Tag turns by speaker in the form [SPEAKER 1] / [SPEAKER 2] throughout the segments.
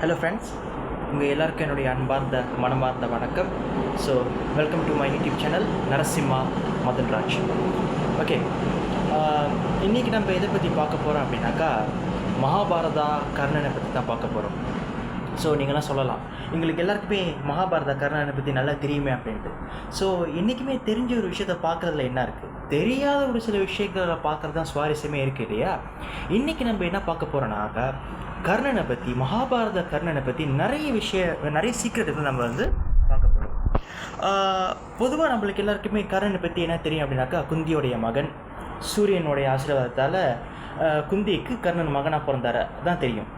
[SPEAKER 1] Hello friends, உங்கள் எல்லாருக்கும் என்னுடைய அன்பார்ந்த மனமார்ந்த வணக்கம். So welcome to my YouTube channel Narasimha Madanraj. Okay, இன்றைக்கி நம்ம எதை பற்றி பார்க்க போகிறோம் அப்படின்னாக்கா மகாபாரதா கர்ணனை பற்றி தான் பார்க்க போகிறோம். ஸோ நீங்களாம் சொல்லலாம், எங்களுக்கு எல்லாருக்குமே மகாபாரத கர்ணனை பற்றி நல்லா தெரியுமே அப்படின்ட்டு. ஸோ என்றைக்குமே தெரிஞ்ச ஒரு விஷயத்தை பார்க்குறதுல என்ன இருக்குது, தெரியாத ஒரு சில விஷயங்களை பார்க்குறது தான் சுவாரஸ்யமே இருக்குது இல்லையா? இன்றைக்கி நம்ம என்ன பார்க்க போகிறோன்னாக்கா கர்ணனை பற்றி, மகாபாரத கர்ணனை பற்றி நிறைய சீக்ரெட் நம்ம பார்க்க போகிறோம். பொதுவாக நம்மளுக்கு எல்லாருக்குமே கர்ணனை பற்றி என்ன தெரியும் அப்படின்னாக்கா, குந்தியோடைய மகன், சூரியனுடைய ஆசீர்வாதத்தால் குந்திக்கு கர்ணன் மகனாக பிறந்தார தான் தெரியும்.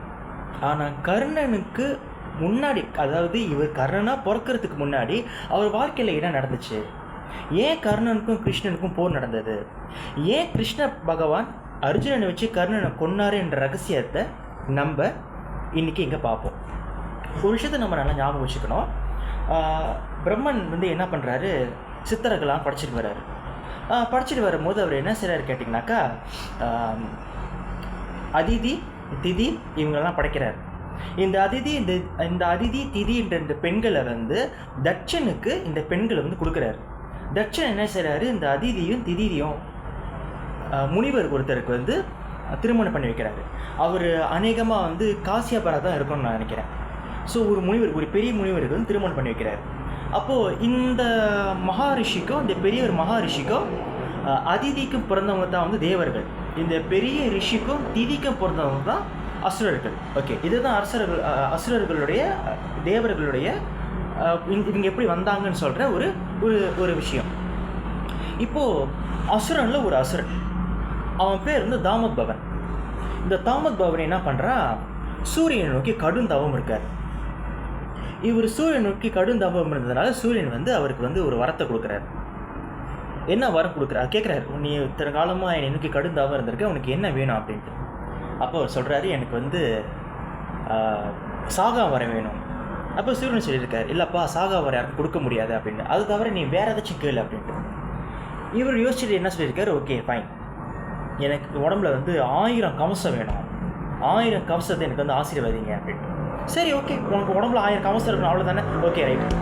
[SPEAKER 1] ஆனால் கர்ணனுக்கு முன்னாடி, அதாவது இவர் கர்ணனாக பிறக்கிறதுக்கு முன்னாடி அவர் வாழ்க்கையில் என்ன நடந்துச்சு, ஏன் கர்ணனுக்கும் கிருஷ்ணனுக்கும் போர் நடந்தது, ஏன் கிருஷ்ண பகவான் அர்ஜுனனை வச்சு கர்ணனை கொன்னாரு என்ற ரகசியத்தை நம்ம இன்றைக்கி இங்கே பார்ப்போம். ஒரு விஷயத்தை நம்ம நல்லா ஞாபகம் வச்சுக்கணும். பிரம்மன் என்ன பண்ணுறாரு, சித்தர்களாம் படிச்சுட்டு வர்றாரு. படிச்சுட்டு வரும்போது அவர் என்ன செய்கிறாரு கேட்டிங்கனாக்கா, அதிதி திதி இவங்களெல்லாம் படைக்கிறார். இந்த அதிதி திதி என்ற பெண்களை தட்சனுக்கு இந்த பெண்களை கொடுக்குறாரு. தட்சன் என்ன செய்கிறாரு, இந்த அதிதியும் திதியும் முனிவர் ஒருத்தருக்கு திருமணம் பண்ணி வைக்கிறாரு. அவர் அநேகமாக காசியாபரா தான் இருக்கும்னு நான் நினைக்கிறேன். ஸோ ஒரு பெரிய முனிவருக்கு திருமணம் பண்ணி வைக்கிறாரு. அப்போது இந்த மகாரிஷிக்கும், இந்த பெரியவர் மகாரிஷிக்கும் அதிதிக்கும் பிறந்தவங்க தான் தேவர்கள். இந்த பெரிய ரிஷிக்கும் திதிக்கும் பிறந்தவங்க தான் அசுரர்கள். ஓகே, இதுதான் அசுரர்களுடைய தேவர்களுடைய இவங்க எப்படி வந்தாங்கன்னு சொல்கிற ஒரு விஷயம். இப்போது அசுரனில் ஒரு அசுரன், அவன் பேர் தாமத் பவன். இந்த தாமத் பவன் என்ன பண்ணுறா, சூரியனை நோக்கி கடும் தவம் இருக்கார். இவர் சூரியனை நோக்கி கடும் தவம் இருந்ததுனால சூரியன் அவருக்கு ஒரு வரத்தை கொடுக்குறாரு. என்ன வரம் கொடுக்குறாரு கேட்குறாரு, நீ இத்தனை காலமாக என்னை நோக்கி கடும் தவம் இருந்திருக்க, உனக்கு என்ன வேணும் அப்படின்ட்டு. அப்போ அவர் சொல்கிறாரு, எனக்கு சாகா வரம் வேணும். அப்போ சூரியன் சொல்லியிருக்காரு, இல்லைப்பா சாகா வரம் யாருக்கும் கொடுக்க முடியாது அப்படின்னு, அது தவிர நீ வேறு ஏதாச்சும் கேளு அப்படின்ட்டு. இவர் யோசிச்சுட்டு என்ன சொல்லியிருக்காரு, ஓகே ஃபைன், எனக்கு உடம்புல 1000 கவசம் வேணும், 1000 கவசத்தை எனக்கு ஆசீர்வதிங்க அப்படின்ட்டு. சரி ஓகே, உனக்கு உடம்புல 1000 கவசம் இருக்கணும் அவ்வளோதானே, ஓகே ரைட்.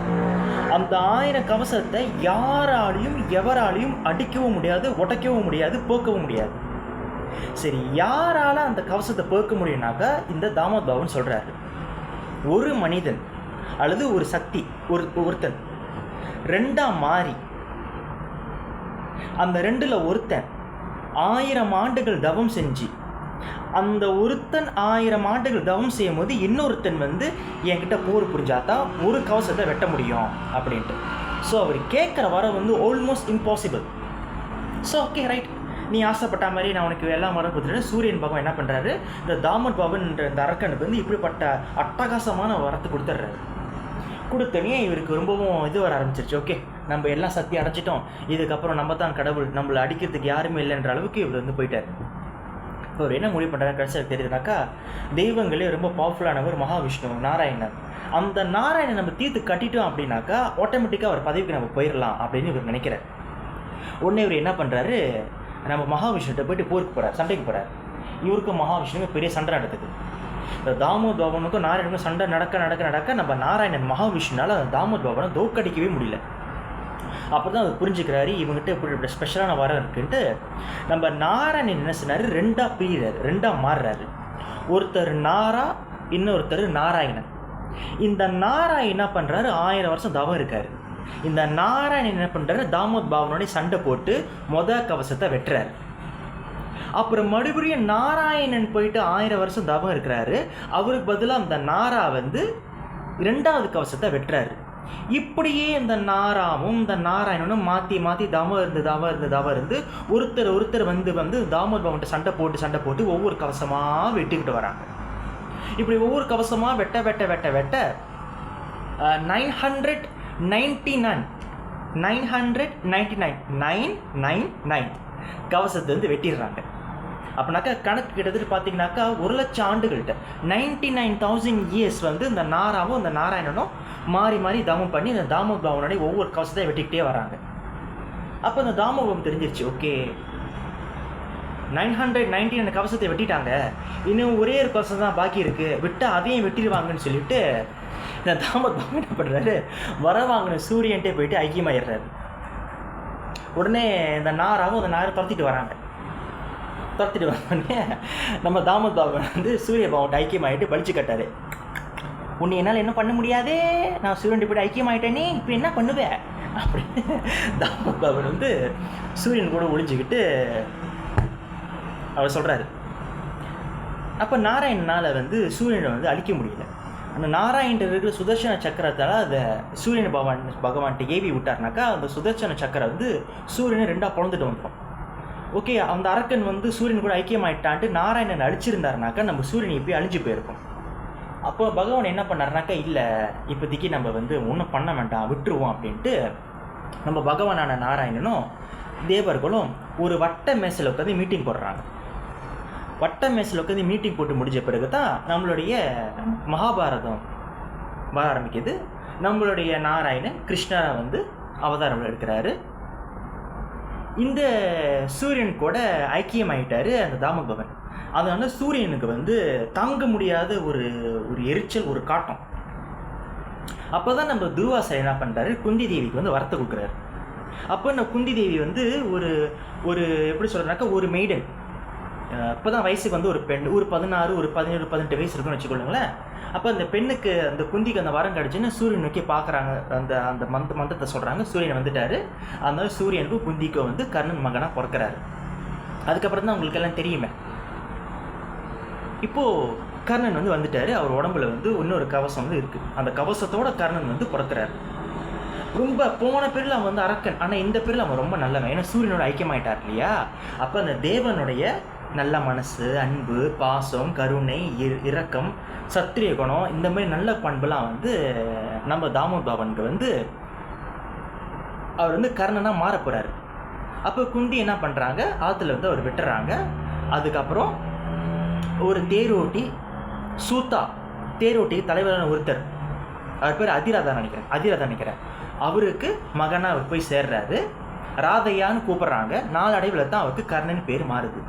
[SPEAKER 1] அந்த 1000 கவசத்தை யாராலையும் எவராலையும் அடிக்கவும் முடியாது, உடைக்கவும் முடியாது, போக்கவும் முடியாது. சரி, யாரால அந்த கவசத்தை போக்க முடியும்னாக்கா இந்த தாமத் பவன் சொல்கிறாரு, ஒரு மனிதன் அல்லது ஒரு சக்தி, ஒருத்தன் ரெண்டாக மாறி, அந்த ரெண்டில் ஒருத்தன் 1000 ஆண்டுகள் தவம் செஞ்சு, அந்த ஒருத்தன் 1000 ஆண்டுகள் தவம் செய்யும் போது இன்னொருத்தன் என்கிட்ட போர் புரிஞ்சாதான் ஒரு கவசத்தை வெட்ட முடியும் அப்படின்ட்டு. ஸோ அவர் கேட்குற வர almost impossible. So okay right, நீ ஆசைப்பட்ட மாதிரி நான் உனக்கு எல்லா மரம் கொடுத்துட்டு, சூரியன் பகவான் என்ன பண்ணுறாரு, இந்த தாமத் பவன் இந்த அரக்கனுக்கு இப்படிப்பட்ட அட்டகாசமான வரத்தை கொடுத்துட்றாரு. கொடுத்தனே இவருக்கு ரொம்பவும் வர ஆரம்பிச்சிருச்சு. ஓகே, நம்ம எல்லாம் சக்தி அடைச்சிட்டோம், இதுக்கப்புறம் நம்ம தான் கடவுள், நம்மளை அடிக்கிறதுக்கு யாருமே இல்லைன்ற அளவுக்கு இவர் போயிட்டார். இப்போ அவர் என்ன முடிவு பண்ணுறாரு கடைசியாக தெரியுதுனாக்கா, தெய்வங்களே ரொம்ப பவர்ஃபுல்லானவர் மகாவிஷ்ணு, நாராயணன். அந்த நாராயணன் நம்ம தீர்த்து கட்டிட்டோம் அப்படின்னாக்கா ஆட்டோமேட்டிக்காக அவர் பதவிக்கு நம்ம போயிடலாம் அப்படின்னு இவர் நினைக்கிறார். உடனே இவர் என்ன பண்ணுறாரு, நம்ம மகாவிஷ்ணுகிட்ட போயிட்டு போருக்கு போகிறார், சண்டைக்கு போகிறார். இவருக்கும் மகாவிஷ்ணுக்கும் பெரிய சண்டை நடக்குது. இந்த தாமோத் பவனுக்கும் நாராயணனுக்கும் சண்டை நடக்க நம்ம நாராயணன் மகாவிஷ்ணுனால அந்த தாமோத் பவனை தோக்கடிக்கவே முடியல. அப்போ தான் அவர் புரிஞ்சுக்கிறாரு, இவங்ககிட்ட இப்படி ஸ்பெஷலான வரம் இருக்குன்ட்டு. நம்ம நாராயணன் என்ன சொன்னார், ரெண்டாக பிரிகிறாரு, ரெண்டாக மாறுறாரு. ஒருத்தர் நாரா, இன்னொருத்தர் நாராயணன். இந்த நாராயணன் என்ன பண்ணுறாரு, 1000 வருஷம் தவம் இருக்கார். இந்த நாராயணன் என்ன பண்ணுறாரு, தாமோத் பவனோடய சண்டை போட்டு கவசத்தை வெட்டுறாரு. அப்புறம் மறுபடியும் நாராயணன் போயிட்டு 1000 வருஷம் தவம் இருக்கிறாரு. அவருக்கு பதிலாக அந்த நாரா 2வது கவசத்தை வெட்டுறாரு. இப்படியே இந்த நாராவும் இந்த நாராயணனும் மாற்றி தவம் இருந்து ஒருத்தர் தாமோத் பவன்கிட்ட சண்டை போட்டு ஒவ்வொரு கவசமாக வெட்டிக்கிட்டு வராங்க. இப்படி ஒவ்வொரு கவசமாக வெட்ட 999 கவசத்தை வெட்டிடுறாங்க. அப்படின்னாக்கா கணக்கு கிட்டத்தட்ட பார்த்தீங்கன்னாக்கா 1,00,000 ஆண்டுகள்கிட்ட 99,000 இயர்ஸ் இந்த நாராவும் இந்த நாராயணனும் மாறி தவம் பண்ணி இந்த தாமோத் பவனுடைய ஒவ்வொரு கவசத்தையும் வெட்டிக்கிட்டே வராங்க. அப்போ இந்த தாமோதம் தெரிஞ்சிருச்சு, ஓகே 919 அந்த கவசத்தை வெட்டிட்டாங்க, இன்னும் ஒரே ஒரு கவசம் தான் பாக்கி இருக்குது, விட்டால் அதையும் வெட்டிடுவாங்கன்னு சொல்லிவிட்டு இந்த தாமத் பாபு என்ன பண்ணுறாரு, வர வாங்கின சூரியன்ட்டே போயிட்டு ஐக்கியமாயிடுறாரு. உடனே இந்த நாராவும் அந்த நாரை துரத்திட்டு வராங்க. துரத்திட்டு வந்தோடனே நம்ம தாமத் பாபு வந்து சூரிய பகவான்கிட்ட ஐக்கியமாயிட்டு பலிச்சு கட்டாரு. உன்னை என்னால் என்ன பண்ண முடியாதே, நான் சூரியன் போய்ட்டு ஐக்கியமாயிட்டேனே, இப்போ என்ன பண்ணுவேன் அப்படின்னு தாமத் பாபு வந்து சூரியன் கூட ஒளிஞ்சிக்கிட்டு அவர் சொல்கிறாரு. அப்போ நாராயணனால் வந்து சூரியனை வந்து அழிக்க முடியல. அந்த நாராயணன் இருக்கிற சுதர்சன சக்கரத்தால் அதை சூரியன் பகவான்கிட்ட ஏவி விட்டார்னாக்கா அந்த சுதர்சன சக்கரம் வந்து சூரியனை 2ஆக பிளந்துட்டு வந்துடும். ஓகே, அந்த அரக்கன் வந்து சூரியன் கூட ஐக்கியமாயிட்டான்ட்டு நாராயணன் அழிச்சிருந்தாருனாக்கா நம்ம சூரியன் இப்போயே அழிஞ்சு போயிருக்கும். அப்போ பகவான் என்ன பண்ணாருனாக்கா, இல்லை இப்போதைக்கு நம்ம வந்து ஒன்றும் பண்ண வேண்டாம், விட்டுருவோம் அப்படின்ட்டு நம்ம பகவானான நாராயணனும் தேவர்களும் ஒரு வட்ட மேசையில் உட்காந்து மீட்டிங் போடுறாங்க. வட்ட மேசையில் உட்காந்து மீட்டிங் போட்டு முடிஞ்ச பிறகு தான் நம்மளுடைய மகாபாரதம் வர ஆரம்பிக்குது. நம்மளுடைய நாராயணன் கிருஷ்ணரை வந்து அவதாரம் எடுக்கிறாரு. இந்த சூரியன் கூட ஐக்கியமாயிட்டார் அந்த தாமத் பவன். அதனால சூரியனுக்கு வந்து தாங்க முடியாத ஒரு எரிச்சல், ஒரு காட்டம். அப்போ தான் நம்ம துர்வாசர் என்ன பண்ணுறாரு, குந்தி தேவிக்கு வந்து வரத்தை கொடுக்குறாரு. அப்போ நம்ம குந்தி தேவி வந்து ஒரு எப்படி சொல்கிறனாக்கா ஒரு மெய்டன், அப்போ தான் வயசுக்கு வந்து ஒரு பெண், ஒரு 16, ஒரு 17, 18 வயசு இருக்குன்னு வச்சுக்கொள்ளுங்களேன். அப்போ அந்த பெண்ணுக்கு, அந்த குந்திக்கு அந்த வரம் கிடச்சுன்னு சூரியன் நோக்கி பார்க்குறாங்க. அந்த மந்திரத்தை சொல்கிறாங்க, சூரியன் வந்துட்டார். அதனால சூரியனுக்கும் குந்திக்கும் வந்து கர்ணன் மகனாக பிறக்கிறாரு. அதுக்கப்புறம் தான் உங்களுக்கு எல்லாம் தெரியுமே. இப்போது கர்ணன் வந்து வந்துட்டார். அவர் உடம்புல வந்து இன்னொரு கவசம் வந்து இருக்குது. அந்த கவசத்தோட கர்ணன் வந்து பிறக்கிறார். ரொம்ப போன பேரில் அவன் வந்து அரக்கன், ஆனால் இந்த பேரில் அவன் ரொம்ப நல்லவன். ஏன்னா சூரியனோட ஐக்கியமாயிட்டார் இல்லையா. அப்போ அந்த தேவனுடைய நல்ல மனசு, அன்பு, பாசம், கருணை, இரக்கம், சத்திரிய குணம், இந்த மாதிரி நல்ல பண்புலாம் வந்து நம்ம தாமோத் பாபனுக்கு வந்து அவர் வந்து கர்ணனாக மாற போகிறாரு. அப்போ குந்தி என்ன பண்ணுறாங்க, ஆற்றுல வந்து அவர் விட்டுறாங்க. அதுக்கப்புறம் ஒரு தேரோட்டி, சூத்தா தேரோட்டிக்கு தலைவரான ஒருத்தர், அவர் பேர் அதிராதா நினைக்கிறேன், அவருக்கு மகனாக அவர் போய் சேர்றாரு. ராதையான்னு கூப்பிட்றாங்க. நாளடைவில் தான் அவருக்கு கர்ணன் பேர் மாறுது.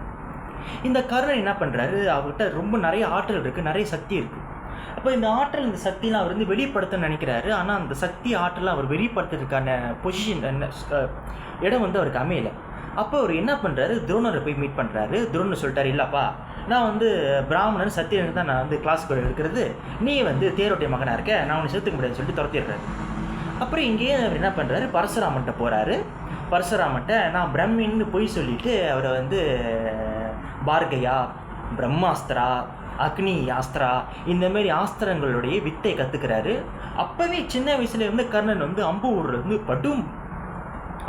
[SPEAKER 1] இந்த கர்ணன் என்ன பண்ணுறாரு, அவர்கிட்ட ரொம்ப நிறைய ஆற்றல் இருக்குது, நிறைய சக்தி இருக்குது. அப்போ இந்த ஆற்றல், இந்த சக்தியெலாம் அவர் வந்து வெளிப்படுத்த நினைக்கிறாரு. ஆனால் அந்த சக்தி ஆற்றலாம் அவர் வெளிப்படுத்துறதுக்கான பொசிஷன், இடம் வந்து அவருக்கு அமையலை. அப்போ அவர் என்ன பண்ணுறாரு, துரோணரை போய் மீட் பண்ணுறாரு. துரோணர் சொல்லிட்டாரு, இல்லைப்பா நான் வந்து பிராமணன் சத்தியனுக்கு தான் நான் வந்து கிளாஸ் எடுக்கிறது, நீ வந்து தேரோட்டிய மகனாக இருக்க, நான் உன்னை சேர்த்துக்க முடியாதுன்னு சொல்லிட்டு துரத்திடுறாரு. அப்புறம் இங்கேயே அவர் என்ன பண்ணுறாரு, பரசுராமன்ட்ட போகிறாரு. பரசுராமன்ட்ட நான் பிரம்மின்னு பொய் சொல்லிவிட்டு அவரை வந்து பார்கையா, பிரம்மாஸ்திரா, அக்னி ஆஸ்திரா, இந்தமாரி ஆஸ்திரங்களுடைய வித்தை கற்றுக்கிறாரு. அப்போவே சின்ன வயசுல இருந்து கர்ணன் வந்து அம்பு ஊரில் வந்து படும்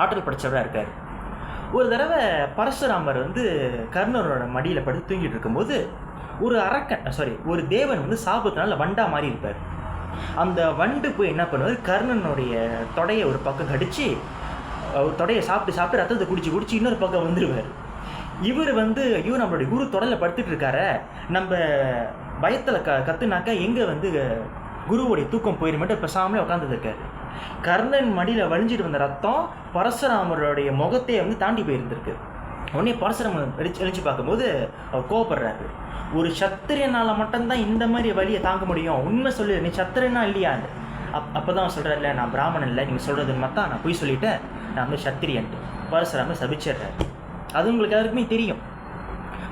[SPEAKER 1] ஆற்றல் படைச்சவராக இருக்கார். ஒரு தடவை பரசுராமர் வந்து கர்ணனோட மடியில் படுத்து தூங்கிட்டு இருக்கும்போது ஒரு தேவன் வந்து சாபத்தினால வண்டா மாறி இருப்பார். அந்த வண்டு போய் என்ன பண்ணுவார், கர்ணனுடைய தொடையை ஒரு பக்கம் கடிச்சு, தொடையை சாப்பிட்டு ரத்தத்தை குடிச்சு இன்னொரு பக்கம் வந்துடுவார். இவர் வந்து ஐயோ நம்மளுடைய குரு தொடலை படுத்துட்டு இருக்காரு, நம்ம பயத்தில் கத்துனாக்கா எங்கே வந்து குருவோடைய தூக்கம் போயிருமேட்டு பேசாமலே உட்காந்துட்டு இருக்காரு. கர்ணன் மடியில் வழிஞ்சிட்டு வந்த ரத்தம் பரசுராமருடைய முகத்தையே வந்து தாண்டி போயிருந்திருக்கு. உடனே பரசுராமர் எழுச்சி பார்க்கும்போது அவர் கோவப்படுறாரு. ஒரு சத்திரியனால் மட்டும்தான் இந்த மாதிரி வழியை தாங்க முடியும், உண்மை சொல்லு, நீ சத்திரியனா இல்லையான்னு. அப்போ தான் சொல்கிறார், இல்லை நான் பிராமணன் இல்லை, நீங்கள் சொல்கிறது மட்டும் நான் போய் சொல்லிவிட்டேன், நான் வந்து சத்திரியன்ட்டு பரசுராமர் சபிச்சிடுறாரு. அது உங்களுக்கு எல்லாருக்குமே தெரியும்.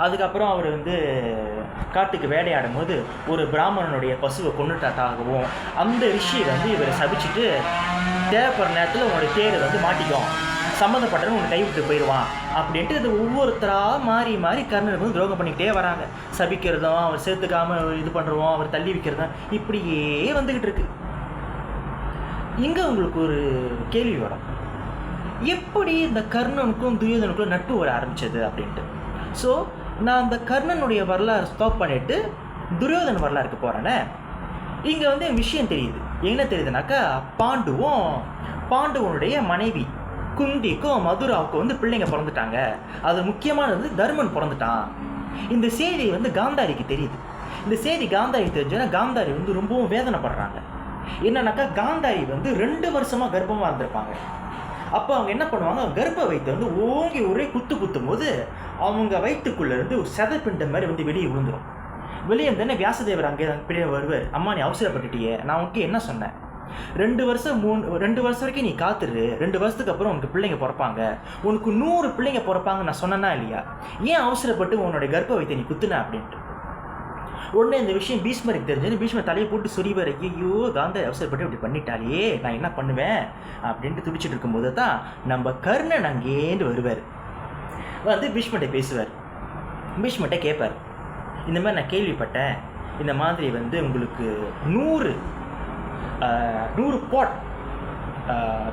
[SPEAKER 1] அதுக்கப்புறம் அவர் வந்து காட்டுக்கு வேட்டையாடும் போது ஒரு பிராமணனுடைய பசுவை கொண்டுட்டாகவும் அந்த ரிஷியை வந்து இவரை சபிச்சுட்டு, தேவைப்படுற நேரத்தில் உங்களுடைய தேர் வந்து மாட்டிக்கும், சம்மந்தப்பட்டவன் உங்களை கைவிட்டு போயிடுவான் அப்படின்ட்டு இது ஒவ்வொருத்தராக மாறி கர்ணனுக்கு வந்து துரோகம் பண்ணிக்கிட்டே வராங்க. சபிக்கிறதும், அவர் சேர்த்துக்காமல் இது பண்ணுறோம், அவர் தள்ளி வைக்கிறதும், இப்படியே வந்துக்கிட்டு இருக்கு. இங்கே உங்களுக்கு ஒரு கேள்வி வரும், எப்படி இந்த கர்ணனுக்கும் துரியோதனுக்கும் நட்பு வர ஆரம்பிச்சது அப்படின்ட்டு. ஸோ நான் அந்த கர்ணனுடைய வரலாறு ஸ்டாப் பண்ணிவிட்டு துரியோதன வரலாறுக்கு போகிறேன்னே. இங்கே வந்து விஷயம் தெரியுது. என்ன தெரியுதுனாக்கா, பாண்டுவனுடைய மனைவி குந்திக்கும் மதுராவுக்கும் வந்து பிள்ளைங்க பிறந்துட்டாங்க. அது முக்கியமானது தர்மன் பிறந்துட்டான். இந்த செய்தி வந்து காந்தாரிக்கு தெரியுது. இந்த செய்தி காந்தாரி தெரிஞ்சோன்னா காந்தாரி வந்து ரொம்பவும் வேதனைப்படுறாங்க. என்னன்னாக்கா, காந்தாரி வந்து 2 வருஷமாக கர்ப்பமாக இருந்திருப்பாங்க. அப்போ அவங்க என்ன பண்ணுவாங்க, கர்ப்ப வயிற்றை வந்து ஓங்கி ஒரே குத்தும் போது அவங்க வயிற்றுக்குள்ளேருந்து ஒரு செதப்பிண்ட மாதிரி வந்து வெளியே விழுந்துடும். வெளியே இருந்தேன்னே வியாசதேவர் அங்கே பின்னாடி வருவார். அம்மா நீ அவசரப்பட்டுட்டியே, நான் உனக்கு என்ன சொன்னேன், 2 வருஷம் வரைக்கும் நீ காத்துரு, 2 வருஷத்துக்கு அப்புறம் உனக்கு பிள்ளைங்க பிறப்பாங்க, உனக்கு 100 பிள்ளைங்க பிறப்பாங்க நான் சொன்னேன்னா இல்லையா, ஏன் அவசரப்பட்டு உன்னுடைய கர்ப்ப வயிற்றை நீ குத்துன அப்படின்ட்டு. உடனே இந்த விஷயம் பீஷ்மருக்கு தெரிஞ்சது. பீஷ்மர் தலையை போட்டு சொரிவார். ஐயோ காந்தாரி அவசரப்பட்டு இப்படி பண்ணிட்டாலே, நான் என்ன பண்ணுவேன் அப்படின்ட்டு துடிச்சிட்டு இருக்கும்போது தான் நம்ம கர்ணன் அங்கேருந்து வருவார். வந்து பீஷ்மர்கிட்ட பேசுவார். பீஷ்மர்கிட்ட கேட்பார், இந்த மாதிரி நான் கேள்விப்பட்டேன், இந்த மாதிரி வந்து உங்களுக்கு 100 பாட்.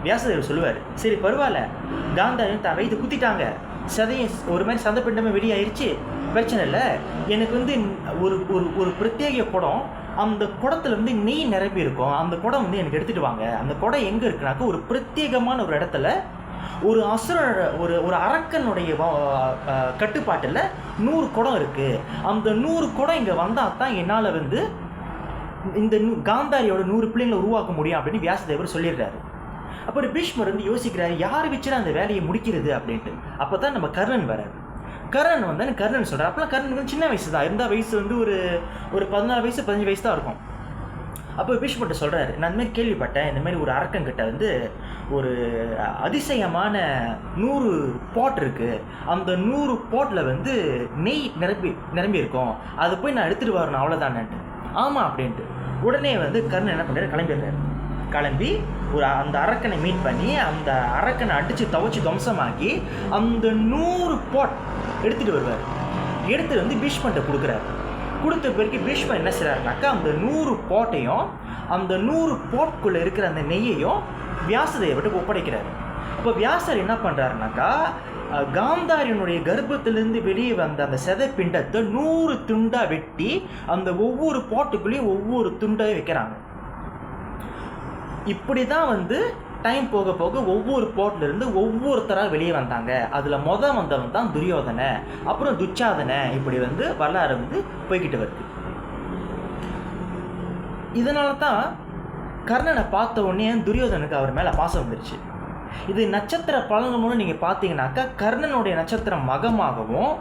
[SPEAKER 1] வியாசதேவர் சொல்லுவார், சரி பரவாயில்ல, காந்தாரி தான் வயிற்று குத்திட்டாங்க, சதையும் ஒரு மாதிரி சந்தப்பிண்டமே வெளியாயிருச்சு, பிரச்சனை இல்லை. எனக்கு வந்து ஒரு பிரத்யேக குடம், அந்த குடத்துல வந்து நெய் நிரப்பி இருக்கும், அந்த குடம் வந்து எனக்கு எடுத்துகிட்டு வாங்க. அந்த குடம் எங்கே இருக்குனாக்கா ஒரு பிரத்யேகமான ஒரு இடத்துல ஒரு ஒரு அரக்கனுடைய கட்டுப்பாட்டில் 100 குடம் இருக்குது. அந்த 100 குடம் இங்கே வந்தால் தான் என்னால் வந்து இந்த காந்தாரியோட 100 பிள்ளைங்களை உருவாக்க முடியும் அப்படின்னு வியாசதேவர் சொல்லிடுறாரு. அப்புறம் பீஷ்மர் வந்து யோசிக்கிறாரு, யார் வச்சுனா அந்த வேலையை முடிக்கிறது அப்படின்ட்டு. அப்போ தான் நம்ம கர்ணன் வராரு. கர்ணன் வந்து கர்ணன் சொல்கிறார். அப்போலாம் கர்ணன் வந்து சின்ன வயசு தான் இருந்தால், வயசு வந்து ஒரு 14 வயசு 15 வயசு தான் இருக்கும். அப்போ பீஷ்மர்கிட்ட சொல்கிறாரு, நான் இந்த மாதிரி கேள்விப்பட்டேன், இந்த மாதிரி ஒரு அரக்கன்கிட்ட வந்து ஒரு அதிசயமான 100 பாட் இருக்குது, அந்த 100 பாட்டில் வந்து நெய் நிரம்பி இருக்கும், அதை போய் நான் எடுத்துகிட்டு வரணும் அவ்வளோதானேன்ட்டு. ஆமாம் அப்படின்ட்டு. உடனே வந்து கர்ணன் என்ன பண்ணுறாரு, கிளம்பிடுறாரு. கிளம்பி அந்த அரக்கனை மீட் பண்ணி அந்த அரக்கனை அடித்து துவச்சி துவம்சமாக்கி அந்த 100 பாட் எடுத்துகிட்டு வருவார். எடுத்துகிட்டு வந்து பீஷ்மர்கிட்ட கொடுக்குறாரு. கொடுத்த பிறகு பீஷ்மர் என்ன செய்கிறாருனாக்கா, அந்த 100 பாட்டையும் அந்த 100 பாட்குள்ளே இருக்கிற அந்த நெய்யையும் வியாசதேவர்கிட்ட ஒப்படைக்கிறாரு. அப்போ வியாசர் என்ன பண்ணுறாருனாக்கா, காந்தாரியனுடைய கர்ப்பத்திலிருந்து வெளியே வந்த அந்த செதை பிண்டத்தை 100 துண்டாக வெட்டி அந்த ஒவ்வொரு பாட்டுக்குள்ளேயும் ஒவ்வொரு துண்டாக வைக்கிறாங்க. இப்படி தான் வந்து டைம் போக போக ஒவ்வொரு போர்ட்லேருந்து ஒவ்வொருத்தராக வெளியே வந்தாங்க. அதில் வந்தவன் தான் துரியோதனை, அப்புறம் துச்சாதனை, இப்படி வந்து வரலாறு வந்து போய்கிட்டு வருது. இதனால தான் கர்ணனை பார்த்த உடனே துரியோதனுக்கு அவர் மேலே பாசம் வந்துருச்சு. இது நட்சத்திர பலன்களும் நீங்கள் பார்த்தீங்கன்னாக்கா, கர்ணனுடைய நட்சத்திரம் மகமாகவும்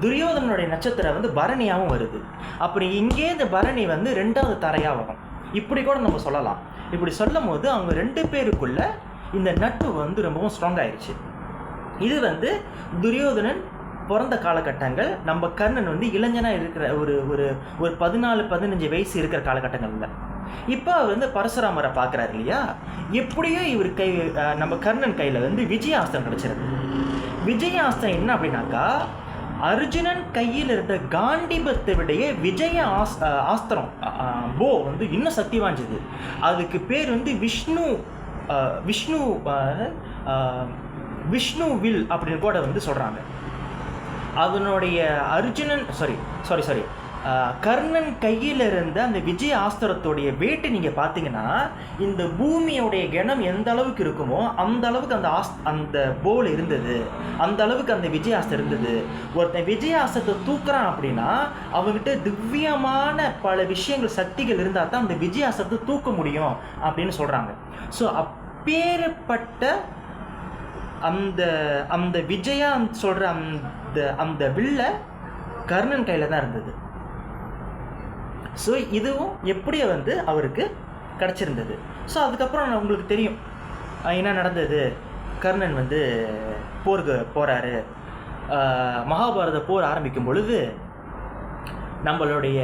[SPEAKER 1] துரியோதனுடைய நட்சத்திரம் வந்து பரணியாகவும் வருது. அப்படி இங்கே இந்த பரணி வந்து 2வது தரையாக வரும். இப்படி கூட நம்ம சொல்லலாம். இப்படி சொல்லும் போது அவங்க 2 பேருக்குள்ள இந்த நட்பு வந்து ரொம்பவும் ஸ்ட்ராங் ஆயிடுச்சு. இது வந்து துரியோதனன் பிறந்த காலகட்டங்கள், நம்ம கர்ணன் வந்து இளைஞனாக இருக்கிற ஒரு 14-15 வயசு இருக்கிற காலகட்டங்கள்ல. இப்போ அவர் வந்து பரசுராமரை பார்க்குறாரு இல்லையா, எப்படியோ இவர் நம்ம கர்ணன் கையில் வந்து விஜயாஸ்திரம் கிடச்சிருக்கு. விஜயாஸ்திரம் என்ன அப்படின்னாக்கா, அர்ஜுனன் கையில் இருந்த காண்டிபத்தை விடைய ஆஸ்திரம் போ வந்து இன்னும் சக்தி வாய்ந்தது. அதுக்கு பேர் வந்து விஷ்ணு வில் அப்படின்னு கூட வந்து சொல்கிறாங்க. அதனுடைய கர்ணன் கையில் இருந்த அந்த விஜய ஆஸ்திரத்துடைய வெயிட்டு நீங்கள் பார்த்தீங்கன்னா, இந்த பூமியோடைய கணம் எந்த அளவுக்கு இருக்குமோ அந்த அளவுக்கு அந்த போல் இருந்தது, அந்த அளவுக்கு அந்த விஜயாஸ்திரம் இருந்தது. ஒருத்தன் விஜயாஸ்திரத்தை தூக்குறான் அப்படின்னா அவங்ககிட்ட திவ்யமான பல விஷயங்கள் சக்திகள் இருந்தால் தான் அந்த விஜயாஸ்திரத்தை தூக்க முடியும் அப்படின்னு சொல்கிறாங்க. ஸோ அப்பேற்பட்ட அந்த விஜயா சொல்கிற அந்த வில்ல கர்ணன் கையில் தான் இருந்தது. ஸோ இதுவும் எப்படியோ வந்து அவருக்கு கிடச்சிருந்தது. ஸோ அதுக்கப்புறம் உங்களுக்கு தெரியும் என்ன நடந்தது. கர்ணன் வந்து போருக்கு போகிறாரு. மகாபாரத போர் ஆரம்பிக்கும் பொழுது நம்மளுடைய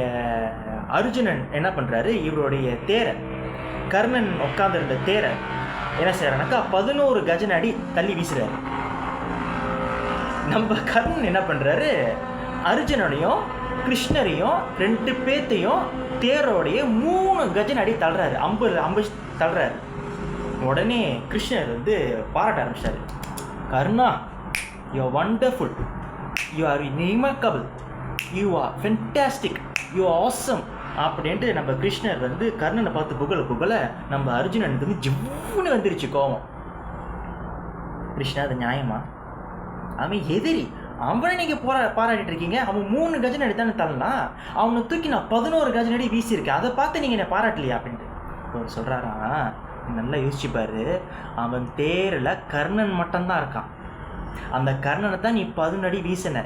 [SPEAKER 1] அர்ஜுனன் என்ன பண்ணுறாரு, இவருடைய தேரை, கர்ணன் உட்காந்துருந்த தேரை என்ன செய்கிறானாக்கா 11 கஜன் அடி தள்ளி வீசுறாரு. நம்ம கர்ணன் என்ன பண்ணுறாரு, அர்ஜுனனையும் கிருஷ்ணரையும் 2 பேர்த்தையும் தேரோடைய 3 கஜன் அடி தள்ளுறாரு, அம்பு தள்ளுறாரு. உடனே கிருஷ்ணர் வந்து பாராட்ட ஆரம்பிச்சாரு, Karna you are wonderful, you are remarkable, you are fantastic, you are awesome அப்படின்ட்டு நம்ம கிருஷ்ணர் வந்து கர்ணனை பார்த்து புகழ நம்ம அர்ஜுனனுக்கு வந்து ஜிவ்வுன்னு வந்துருச்சு கோவம். கிருஷ்ணா அது நியாயமா? அவன் எதிரி, அவனை நீங்கள் பாராட்டிட்டு இருக்கீங்க. அவன் 3 கஜன் அடி தானே தள்ளலாம், அவனை தூக்கி நான் 11 கஜன் அடி வீசியிருக்கேன், அதை பார்த்து நீங்கள் என்னை பாராட்டலையா அப்படின்ட்டு அவர் சொல்கிறாரா, நல்லா யோசிச்சுப்பாரு. அவன் தேரில் கர்ணன் மட்டும்தான் இருக்கான். அந்த கர்ணனை தான் நீ 11 அடி வீசின.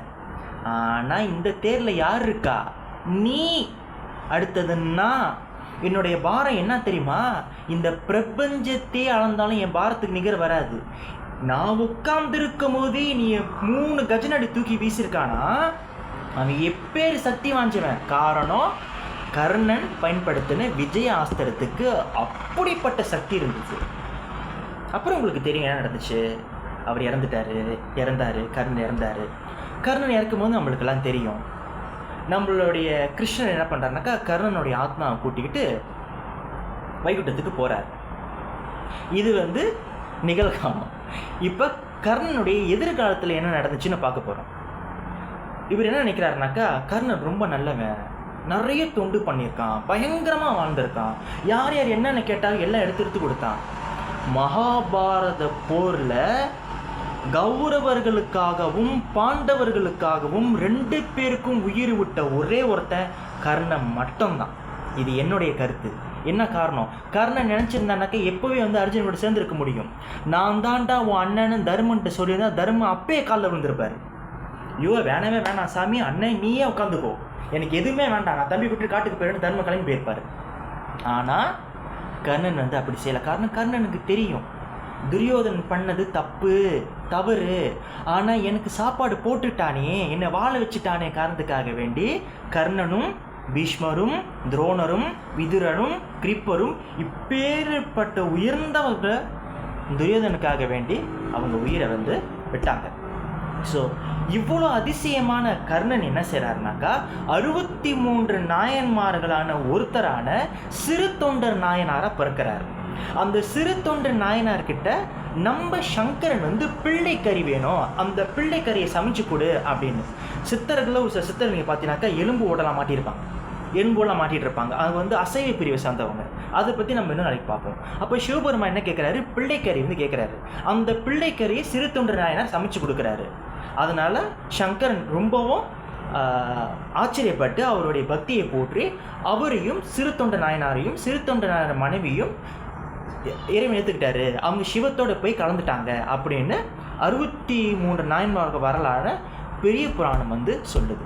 [SPEAKER 1] ஆனால் இந்த தேரில் யார் இருக்கா? நீ. அடுத்ததுன்னா என்னுடைய பாரம் என்ன தெரியுமா? இந்த பிரபஞ்சத்தையே அளந்தாலும் என் பாரத்துக்கு நிகர் வராது. நான் உட்கார்ந்துருக்கும் போதே நீ 3 கஜனடி தூக்கி வீசியிருக்கானா, அவன் எப்பேரு சக்தி வாஞ்சவன். காரணம், கர்ணன் பயன்படுத்தின விஜய ஆஸ்திரத்துக்கு அப்படிப்பட்ட சக்தி இருந்துச்சு. அப்புறம் உங்களுக்கு தெரியும் என்ன நடந்துச்சு. அவர் இறந்தார். கர்ணன் இறந்தார். கர்ணன் இறக்கும்போது நம்மளுக்கெல்லாம் தெரியும். நம்மளுடைய கிருஷ்ணன் என்ன பண்ணுறாருனாக்கா, கர்ணனுடைய ஆத்மாவை கூட்டிக்கிட்டு வைகுண்டத்துக்கு போகிறார். இது நிகழ்காலம். இப்போ கர்ணனுடைய எதிர்காலத்தில் என்ன நடந்துச்சுன்னு பார்க்க போகிறோம். இவர் என்ன நினைக்கிறாருனாக்கா, கர்ணன் ரொம்ப நல்லவன், நிறைய தொண்டு பண்ணியிருக்கான், பயங்கரமாக வாழ்ந்திருக்கான், யார் யார் என்னென்ன கேட்டாலும் எல்லாம் எடுத்து கொடுத்தான். மகாபாரத போரில் கௌரவர்களுக்காகவும் பாண்டவர்களுக்காகவும் 2 பேருக்கும் உயிர் விட்ட ஒரே ஒருத்தன் கர்ணன் மட்டும்தான். இது என்னுடைய கருத்து. என்ன காரணம்? கர்ணன் நினச்சிருந்தானாக்கா எப்போவே அர்ஜுனோட சேர்ந்துருக்க முடியும். நான் தாண்டா உன் அண்ணன்னு தர்மன்ட்டு சொல்லியிருந்தா தர்மன் அப்பயே காலில் விழுந்திருப்பார். ஐயோ வேணவே வேணாம் சாமி, அண்ணன் நீயே உட்காந்துக்கோ, எனக்கு எதுவுமே வேண்டாம், நான் தம்பி விட்டு காட்டுக்கு போயிட்டு தர்ம கிளம்பி போயிருப்பார். ஆனால் கர்ணன் அப்படி செய்யலை. காரணம், கர்ணனுக்கு தெரியும் துரியோதன் பண்ணது தவறு. ஆனால் எனக்கு சாப்பாடு போட்டுட்டானே, என்னை வாழ வச்சுட்டானே காரணத்துக்காக வேண்டி கர்ணனும் பீஷ்மரும் துரோணரும் விதுரனும் கிருப்பரும் இப்பேற்பட்ட உயர்ந்தவங்க துரியோதனுக்காக வேண்டி அவங்க உயிரை விட்டாங்க. ஸோ இவ்வளோ அதிசயமான கர்ணன் என்ன செய்கிறாருனாக்கா, 63 நாயன்மார்களான ஒருத்தரான சிறு தொண்டர் நாயனாராக பிறக்கிறார். அந்த சிறு தொண்டர் நாயனார்கிட்ட நம்ம சங்கரன் பிள்ளைக்கறி வேணும், அந்த பிள்ளைக்கறியை சமைச்சு கொடு அப்படின்னு. சித்தர்கள் ஒரு சித்தர் நீங்கள் பார்த்தீங்கன்னாக்கா எலும்பு ஓடலாம் மாட்டிகிட்டு இருப்பாங்க. அது அசைவ பிரிவை சார்ந்தவங்க. அதை பற்றி நம்ம இன்னும் நாளைக்கு பார்ப்போம். அப்போ சிவபெருமான் என்ன கேட்குறாரு? பிள்ளைக்கறி கேட்குறாரு. அந்த பிள்ளைக்கறியை சிறு தொண்டர் நாயனார் சமைச்சு கொடுக்குறாரு. அதனால் சங்கரன் ரொம்பவும் ஆச்சரியப்பட்டு அவருடைய பக்தியை போற்றி அவரையும் சிறு தொண்டர் நாயனாரையும் சிறு தொண்டர் நாயனார் மனைவியும் இறைவன் ஏற்றுக்கிட்டாரு. அவங்க சிவத்தோடு போய் கலந்துட்டாங்க அப்படின்னு 63 நாயன்மார்கள் வரலாறு பெரிய புராணம் சொல்லுது.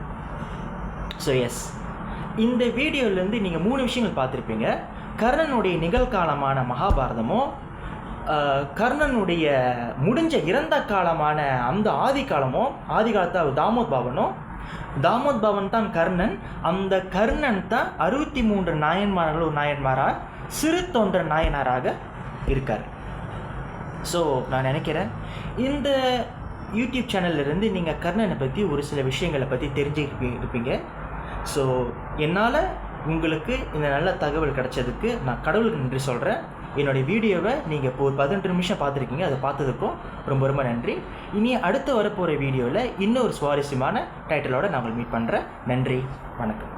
[SPEAKER 1] ஸோ எஸ், இந்த வீடியோலேருந்து நீங்கள் 3 விஷயங்கள் பார்த்துருப்பீங்க. கர்ணனுடைய நிகழ்காலமான மகாபாரதமும், கர்ணனுடைய இறந்த காலமான அந்த ஆதி காலத்தை தாமோத் பவன் தான் கர்ணன். அந்த கர்ணன் தான் 63 நாயன்மார்கள் ஒரு நாயன்மாராக சிறு தொண்டர் நாயனாராக இருக்கார். ஸோ நான் நினைக்கிறேன் இந்த யூடியூப் சேனல்லேருந்து நீங்கள் கர்ணனை பற்றி ஒரு சில விஷயங்களை பற்றி தெரிஞ்சுருப்பீங்க. ஸோ என்னால் உங்களுக்கு இந்த நல்ல தகவல் கிடைச்சதுக்கு நான் கடவுளுக்கு நன்றி சொல்கிறேன். என்னுடைய வீடியோவை நீங்கள் இப்போ ஒரு 18 நிமிஷம் பார்த்துருக்கீங்க. அதை பார்த்ததுக்கும் ரொம்ப ரொம்ப நன்றி. இனி அடுத்து வரப்போகிற வீடியோவில் இன்னொரு சுவாரஸ்யமான டைட்டிலோடு நான் உங்களை மீட் பண்ணுறேன். நன்றி, வணக்கம்.